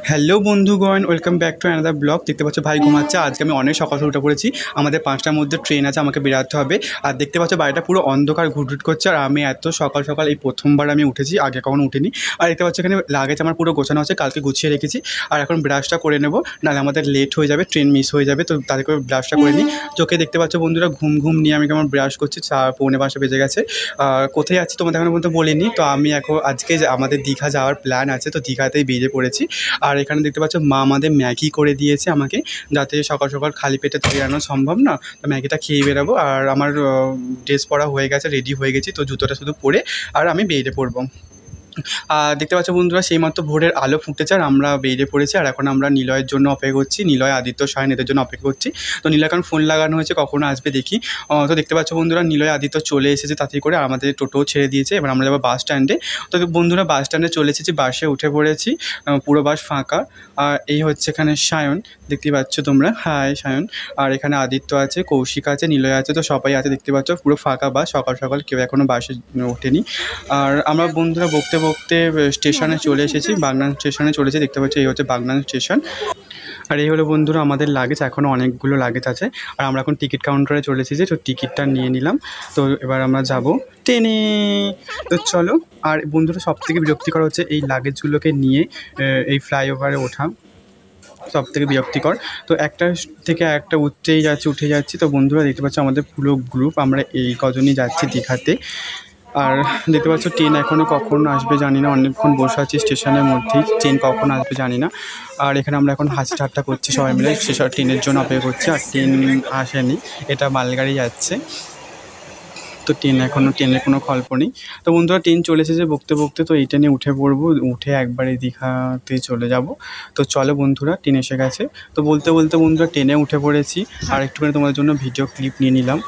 Hello বন্ধুগণ, welcome back to another blog. দেখতে পাচ্ছ ভাই ঘুমাচ্ছে। আজকে আমি অনেক সকাল উঠে পড়েছি। আমাদের 5টার মধ্যে ট্রেন আছে, আমাকে বেরাতে হবে। আর দেখতে পাচ্ছ বাড়িটা পুরো অন্ধকার ঘুটঘুট করছে। আর আমি এত সকাল সকাল এই প্রথমবার আমি উঠেছি, আগে কখনো উঠিনি। আর দেখতে পাচ্ছ এখানে লাগেজ আমার পুরো গোছানো আছে, কালকে গুছিয়ে রেখেছি। আর এখন ব্রাশটা করে নেবো, নাহলে আমাদের লেট হয়ে যাবে, ট্রেন মিস হয়ে যাবে। তো তাদের করে ব্রাশটা করে নিই। চোখে দেখতে পাচ্ছ বন্ধুরা ঘুম ঘুম নিয়ে আমি কেমন ব্রাশ করছি। 4:45 বেজে গেছে। কোথায় যাচ্ছি তোমাদের এখন পর্যন্ত বলিনি। তো আমি এখন আজকে আমাদের দীঘা যাওয়ার প্ল্যান আছে, তো দীঘাতেই বেরিয়ে পড়েছি। আর এখানে দেখতে পাচ্ছ মা আমাদের ম্যাগি করে দিয়েছে আমাকে, যাতে সকাল সকাল খালি পেটে তো বেরানো সম্ভব না। তো ম্যাগিটা খেয়ে বেরাবো। আর আমার ড্রেস পরা হয়ে গেছে, রেডি হয়ে গেছি। তো জুতোটা শুধু পরে আর আমি বেরিয়ে পড়বো। দেখতে পাচ্ছ বন্ধুরা সেইমাত্র ভোরের আলো ফুটেছে আর আমরা বেরিয়ে পড়েছি। আর এখন আমরা নিলয়ের জন্য অপেক্ষা করছি, নিলয়, আদিত্য, সায়ন এদের জন্য অপেক্ষা করছি। তো নিলয় এখন ফোন লাগানো হয়েছে, কখনো আসবে দেখি। তো দেখতে পাচ্ছ বন্ধুরা নিলয় আদিত্য চলে এসেছে তাড়াতাড়ি করে, আর আমাদের টোটোও ছেড়ে দিয়েছে। এবার আমরা যাবো বাস স্ট্যান্ডে। তো বন্ধুরা বাস স্ট্যান্ডে চলে এসেছি, বাসে উঠে পড়েছি। পুরো বাস ফাঁকা। আর এই হচ্ছে এখানে সায়ন, দেখতে পাচ্ছ তোমরা। হাই সায়ন। আর এখানে আদিত্য আছে, কৌশিক আছে, নিলয় আছে, তো সবাই আছে। দেখতে পাচ্ছ পুরো ফাঁকা বাস, সকাল সকাল কেউ এখনও বাসে ওঠেনি। আর আমরা বন্ধুরা বকতে বকতে স্টেশনে চলে এসেছি, বাগনান স্টেশনে চলেছি। দেখতে পাচ্ছি এই হচ্ছে বাগনান স্টেশন। আর এই হলো বন্ধুরা আমাদের লাগেজ, এখনও অনেকগুলো লাগেজ আছে। আর আমরা এখন টিকিট কাউন্টারে চলে এসেছি, তো টিকিটটা নিয়ে নিলাম। তো এবার আমরা যাব ট্রেনে। তো চলো। আর বন্ধুরা সবথেকে বিরক্তিকর হচ্ছে এই লাগেজগুলোকে নিয়ে এই ফ্লাইওভারে ওঠা, সব থেকে বিরক্তিকর। তো একটা থেকে একটা উঠে যাচ্ছি। তো বন্ধুরা দেখতে পাচ্ছ আমাদের পুরো গ্রুপ, আমরা এই কজনই যাচ্ছি দীঘাতে। আর দেখতে পাচ্ছ ট্রেন এখনও কখন আসবে জানি না, অনেকক্ষণ বসে আছি স্টেশনের মধ্যেই, ট্রেন কখন আসবে জানি না। আর এখানে আমরা এখন হাসি ঠাট্টা করছি সবাই মিলে, স্টেশন ট্রেনের জন্য অপেক্ষা করছি। আর ট্রেন আসেনি, এটা মালগাড়ি যাচ্ছে। তো ট্রেনের কোনো গল্প নেই। তো বন্ধুরা ট্রেন চলে এসেছে বকতে বকতে, তো এই ট্রেনে উঠে পড়বো, উঠে একবারে দীঘাতে চলে যাব। তো চলো বন্ধুরা, ট্রেন এসে গেছে। তো বলতে বলতে বন্ধুরা ট্রেনে উঠে পড়েছি। আর একটুখানি তোমাদের জন্য ভিডিও ক্লিপ নিয়ে নিলাম।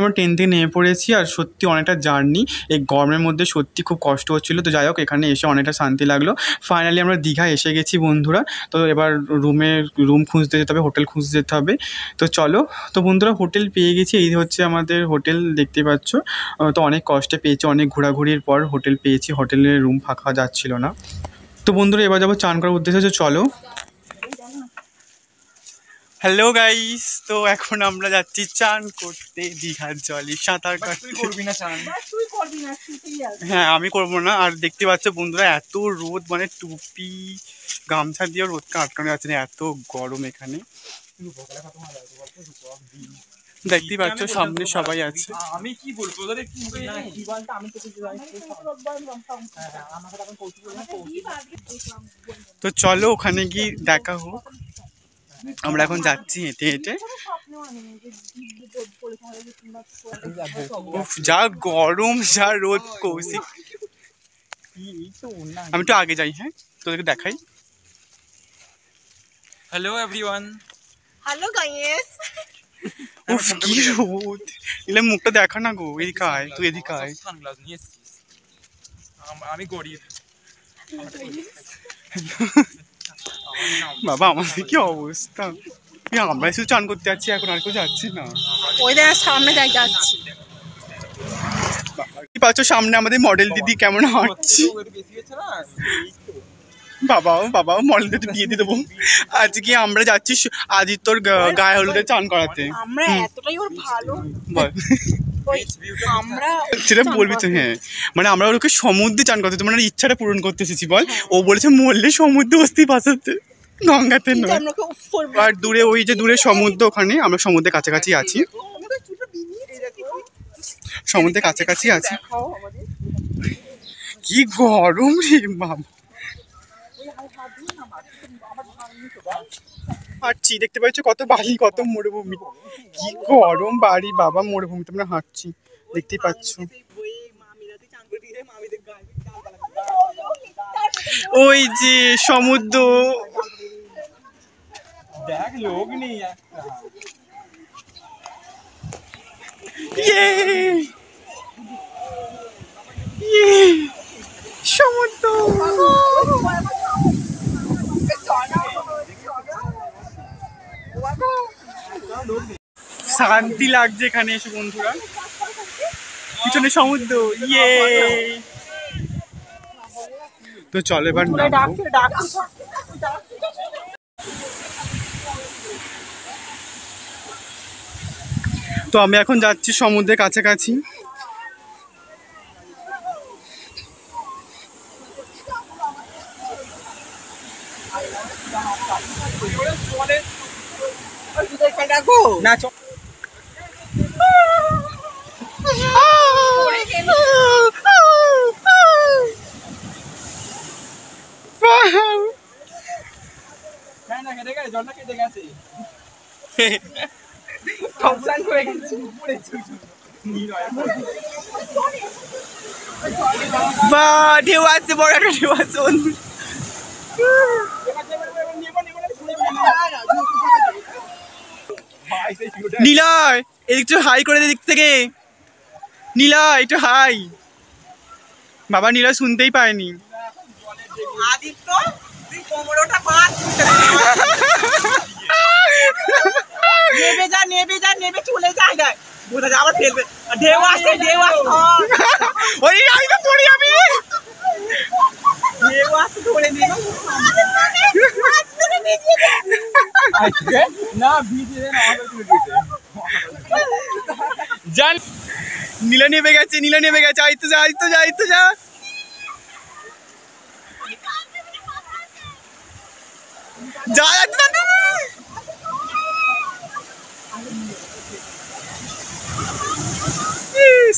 আমরা ট্রেন থেকে নেমে পড়েছি। আর সত্যি অনেকটা জার্নি, এই গরমের মধ্যে সত্যি খুব কষ্ট হচ্ছিলো। তো যাই হোক, এখানে এসে অনেকটা শান্তি লাগলো। ফাইনালি আমরা দীঘা এসে গেছি বন্ধুরা। তো এবার রুম খুঁজতে যেতে হবে, হোটেল খুঁজতে যেতে হবে। তো চলো। তো বন্ধুরা হোটেল পেয়ে গেছি, এই হচ্ছে আমাদের হোটেল, দেখতে পাচ্ছ। তো অনেক কষ্টে পেয়েছি, অনেক ঘোরাঘুরির পর হোটেল পেয়েছি। হোটেলের রুম ফাঁকা যাচ্ছিল না। তো বন্ধুরা এবার যাবো চান করার উদ্দেশ্যে, চলো। হ্যালো গাইস, তো এখন আমরা যাচ্ছি চান করতে দীঘার জলে, সাঁতার কাটতে। হ্যাঁ, আমি করবো না। আর দেখতে পাচ্ছ বন্ধুরা এত রোদ, মানে টুপি গামছা দিয়ে রোদকে আটকানো যাচ্ছে না, এত গরম এখানে। দেখতে পাচ্ছ সামনে সবাই আছে। আমি কি বলবো তো চলো ওখানে গিয়ে দেখা হোক। আমরা এখন যাচ্ছি হেঁটে হেঁটে। যা গরম, যা রোদ। কৌশিক, আমি একটু আগে যাই, হ্যাঁ তোদেরকে দেখাই। Hello everyone. Hello guys. উফ কি রোদ, এলে মুখটা দেখা না গো। এদিকে আয়, তুই এদিকে আয়। সানগ্লাস নিয়ে এসেছিস, আমি গরিব। বাবা আমাদের কি অবস্থা, আমরা শুধু চান করতে যাচ্ছি এখন, আর কেউ যাচ্ছি না। ওই দেখ সামনে যাচ্ছি। কি পাচ্ছ সামনে আমাদের মডেল দিদি কেমন হাঁটছি। বাবাও মডেল দিদি বিয়ে দিয়ে দেবো। আজকে আমরা যাচ্ছি আদিত্যর গায়ে হলুদে চান করাতে। আমরা এতটাই ওর ভালো, বল আমরা সেটা বলবি তো। হ্যাঁ, মানে আমরা ওকে সমুদ্রে চান করতে, মানে ইচ্ছাটা পূরণ করতে এসেছি। বল, ও বলেছে মরলে সমুদ্রে অস্থি ভাসাতে, গঙ্গাতে নয়। আর দূরে ওই যে দূরে সমুদ্র, ওখানে আমরা সমুদ্রের কাছাকাছি আছি, সমুদ্রের কাছাকাছি আছি। কি গরম রে বাবা। হাঁটছি, দেখতে পাচ্ছ কত বালি, কত মরুভূমি, কি গরম বাড়ি বাবা। মরুভূমিতে আমরা হাঁটছি, দেখতেই পাচ্ছ। ওই যে সমুদ্র, দেখ লোক নেই একটা। সমুদ্র। শান্তি লাগছে এখানে এসে বন্ধুরা, পিছনে সমুদ্র। ইয়ে, তো চলো এবার নামবো। তো আমি এখন যাচ্ছি সমুদ্রের কাছাকাছি। না জলটা কেটে গেছে। বা ঢেউ আসছে, বড় একটা ঢেউ আসছে বন্ধু। নীলয় একটু হাই করে দিক থেকে, নীলয় একটু হাই। বাবা নীলয় শুনতেই পায়নি। আদিত্য তুই কোমরটা বাদ নেবে চলে যায় না, বোঝা যায় আবার ফেলবে। ঢেউ আসছে ওই আমি তো পড়ি আমি। ঢেউ আসছে ধরে নেবে না ভিজে না জান। নীলা নেমে গেছে, নীলা নেমে গেছে। আইতো যা, আইতো যা, আইতো যা। যা যাচ্ছে না।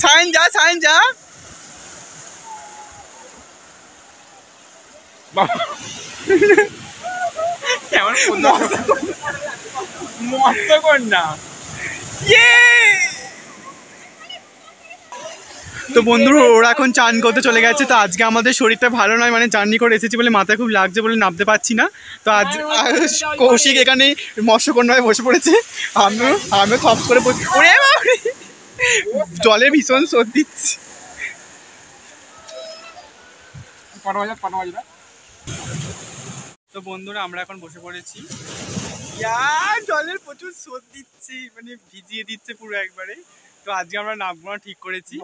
সাইন যা, সাইন যা। কেমন মস্ত কর না। তো বন্ধুরা ওরা এখন চান করতে চলে গেছে। তো আজকে আমাদের শরীরটা ভালো নয়, মানে জার্নি করে এসেছি বলে মাথা খুব লাগছে বলে নামতে পারছি না। তো আজ কৌশিক এখানে মৎস্যকন্যায় বসে পড়েছে, আমিও থপস করে বসে। ওরে বাবারে, জলে ভীষণ স্রোত দিচ্ছে। তো বন্ধুরা আমরা এখন বসে পড়েছি। জলের প্রচুর স্রোত দিচ্ছে, মানে ভিজিয়ে দিচ্ছে পুরো একবারে। তো আজকে আমরা নামবো না ঠিক করেছি।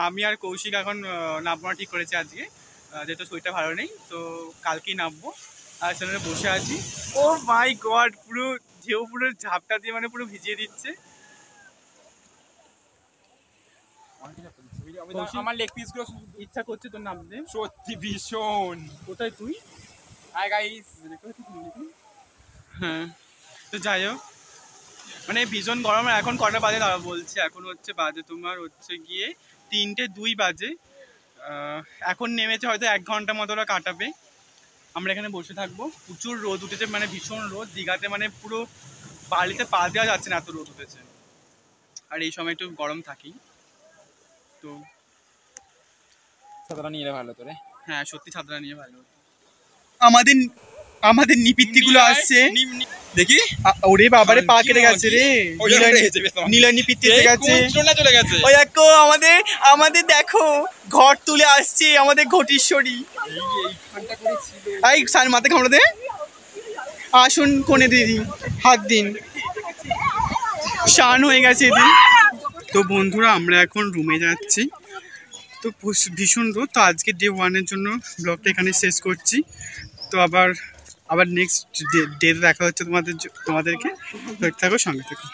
আমি আর কৌশিক এখন নামবো না ঠিক করেছি আজকে, যেহেতু শরীরটা ভালো নেই। তো কালকেই নামবো। আর সেখানে বসে আছি। ও মাই গড, পুরো ঢেউ পুরো ঝাপটা দিয়ে মানে পুরো ভিজিয়ে দিচ্ছে। আমার লেগ পিস গুলো ইচ্ছা করছে তোর নামতে সত্যি ভীষণ। কোথায় তুই? Hi guys. হ্যাঁ, তো যাই হোক, মানে ভীষণ গরম। এখন কটা বাজে দাঁড়া বলছে, এখন হচ্ছে বাজে তোমার হচ্ছে গিয়ে 3:02 বাজে। এখন নেমেছে, হয়তো 1 ঘন্টা মতো ওরা কাটাবে। আমরা এখানে বসে থাকবো। প্রচুর রোদ উঠেছে, মানে ভীষণ রোদ। দীঘাতে মানে পুরো বালিতে পা দেওয়া যাচ্ছে না, এত রোদ উঠেছে। আর এই সময় একটু গরম থাকেই। তো ছাতাটা নিয়ে ভালো তোরে। হ্যাঁ সত্যি ছাত্ররা নিয়ে ভালো। আমাদের নিপিত্তি গুলো আসছে দেখি। ওরে বাবারে, পা কেটে গেছে রে। নীলা নিপিত্তি এসে গেছে। ওই দেখো আমাদের দেখো ঘর তুলে আসছে আমাদের ঘটিশ্বরী। এই স্যার মাথা কামড়ে দে। আসুন কোণে দিদি, হাত দিন। শান হয়ে গেছে এদিন। তো বন্ধুরা আমরা এখন রুমে যাচ্ছি। তো ভীষণ রোদ। তো আজকে ডে 1-এর জন্য ব্লগটা এখানে শেষ করছি। তো আবার নেক্সট ডে দেখা হচ্ছে তোমাদেরকে। থাকো, সঙ্গে থাকো।